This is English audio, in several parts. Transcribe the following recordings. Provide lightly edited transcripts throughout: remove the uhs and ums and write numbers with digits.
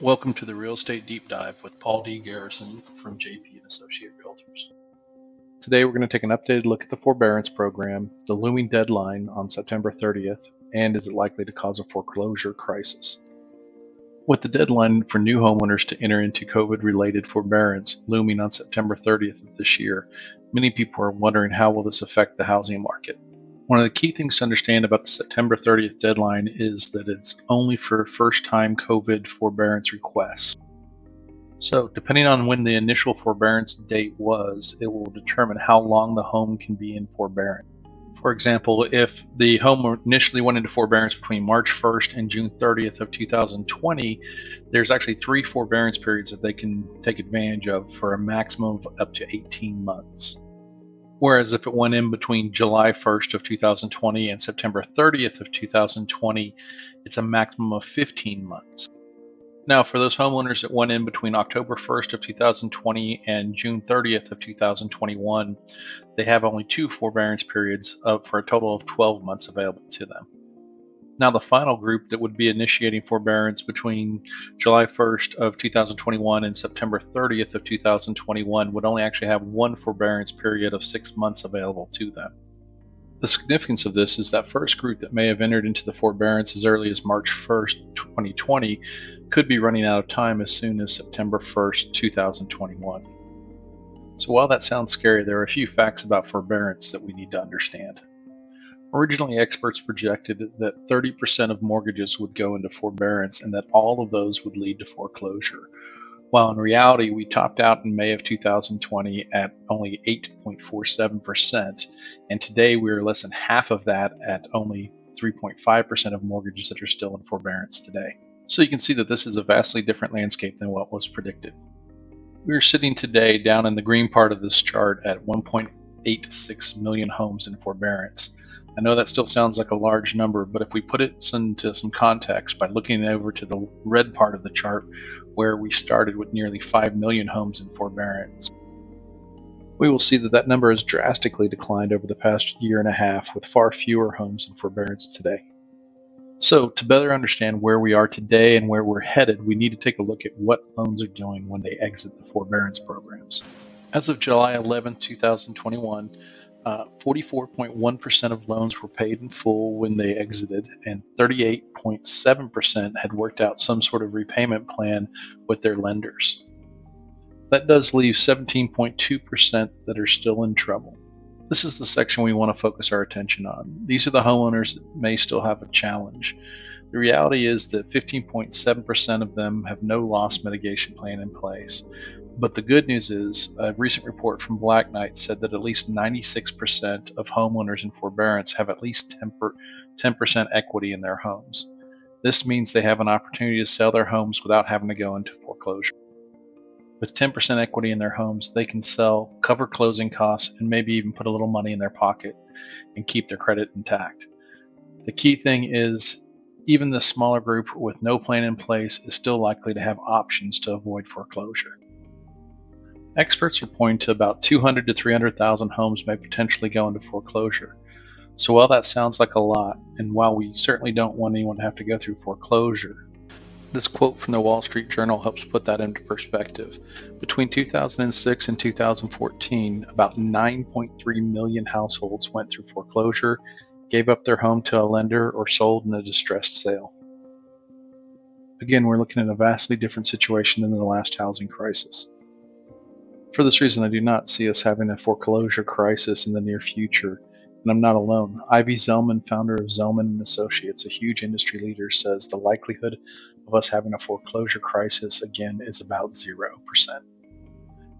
Welcome to the Real Estate Deep Dive with Paul D. Garrison from JP and Associate Realtors. Today we're going to take an updated look at the forbearance program, the looming deadline on September 30th, and is it likely to cause a foreclosure crisis? With the deadline for new homeowners to enter into COVID-related forbearance looming on September 30th of this year, many people are wondering how will this affect the housing market. One of the key things to understand about the September 30th deadline is that it's only for first-time COVID forbearance requests. So, depending on when the initial forbearance date was, it will determine how long the home can be in forbearance. For example, if the home initially went into forbearance between March 1st and June 30th of 2020, there's actually 3 forbearance periods that they can take advantage of for a maximum of up to 18 months. Whereas if it went in between July 1st of 2020 and September 30th of 2020, it's a maximum of 15 months. Now, for those homeowners that went in between October 1st of 2020 and June 30th of 2021, they have only 2 forbearance periods for a total of 12 months available to them. Now, the final group that would be initiating forbearance between July 1st of 2021 and September 30th of 2021 would only actually have 1 forbearance period of 6 months available to them. The significance of this is that first group that may have entered into the forbearance as early as March 1st, 2020 could be running out of time as soon as September 1st, 2021. So while that sounds scary, there are a few facts about forbearance that we need to understand. Originally, experts projected that 30% of mortgages would go into forbearance and that all of those would lead to foreclosure, while in reality we topped out in May of 2020 at only 8.47%, and today we are less than half of that at only 3.5% of mortgages that are still in forbearance today. So you can see that this is a vastly different landscape than what was predicted. We are sitting today down in the green part of this chart at 1.86 million homes in forbearance. I know that still sounds like a large number, but if we put it into some context by looking over to the red part of the chart where we started with nearly 5 million homes in forbearance, we will see that that number has drastically declined over the past year and a half with far fewer homes in forbearance today. So to better understand where we are today and where we're headed, we need to take a look at what loans are doing when they exit the forbearance programs. As of July 11, 2021, 44.1% of loans were paid in full when they exited, and 38.7% had worked out some sort of repayment plan with their lenders. That does leave 17.2% that are still in trouble. This is the section we want to focus our attention on. These are the homeowners that may still have a challenge. The reality is that 15.7% of them have no loss mitigation plan in place. But the good news is a recent report from Black Knight said that at least 96% of homeowners in forbearance have at least 10% equity in their homes. This means they have an opportunity to sell their homes without having to go into foreclosure. With 10% equity in their homes, they can sell, cover closing costs, and maybe even put a little money in their pocket and keep their credit intact. The key thing is, even this smaller group with no plan in place is still likely to have options to avoid foreclosure. Experts are pointing to about 200 to 300,000 homes may potentially go into foreclosure. So while that sounds like a lot, and while we certainly don't want anyone to have to go through foreclosure, this quote from the Wall Street Journal helps put that into perspective. Between 2006 and 2014, about 9.3 million households went through foreclosure, gave up their home to a lender, or sold in a distressed sale. Again, we're looking at a vastly different situation than the last housing crisis. For this reason, I do not see us having a foreclosure crisis in the near future, and I'm not alone. Ivy Zelman, founder of Zelman & Associates, a huge industry leader, says the likelihood of us having a foreclosure crisis again is about 0%.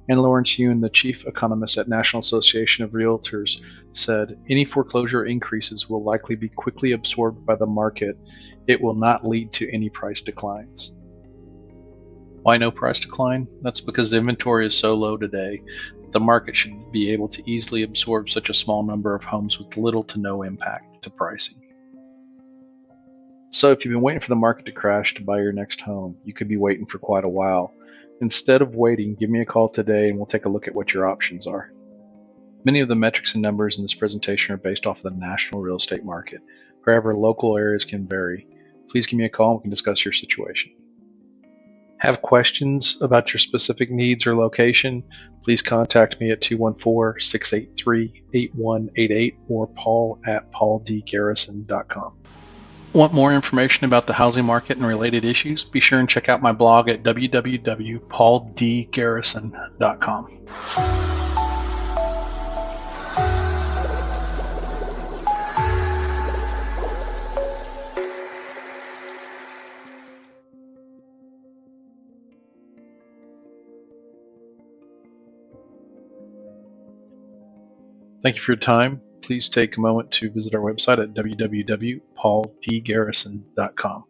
And Lawrence Yun, the chief economist at National Association of Realtors, said, any foreclosure increases will likely be quickly absorbed by the market. It will not lead to any price declines. Why no price decline? That's because the inventory is so low today that the market should be able to easily absorb such a small number of homes with little to no impact to pricing. So if you've been waiting for the market to crash to buy your next home, you could be waiting for quite a while. Instead of waiting, give me a call today and we'll take a look at what your options are. Many of the metrics and numbers in this presentation are based off of the national real estate market. However, local areas can vary. Please give me a call and we can discuss your situation. Have questions about your specific needs or location? Please contact me at 214-683-8188 or paul@pauldgarrison.com. Want more information about the housing market and related issues? Be sure and check out my blog at www.pauldgarrison.com. Thank you for your time. Please take a moment to visit our website at www.pauldgarrison.com.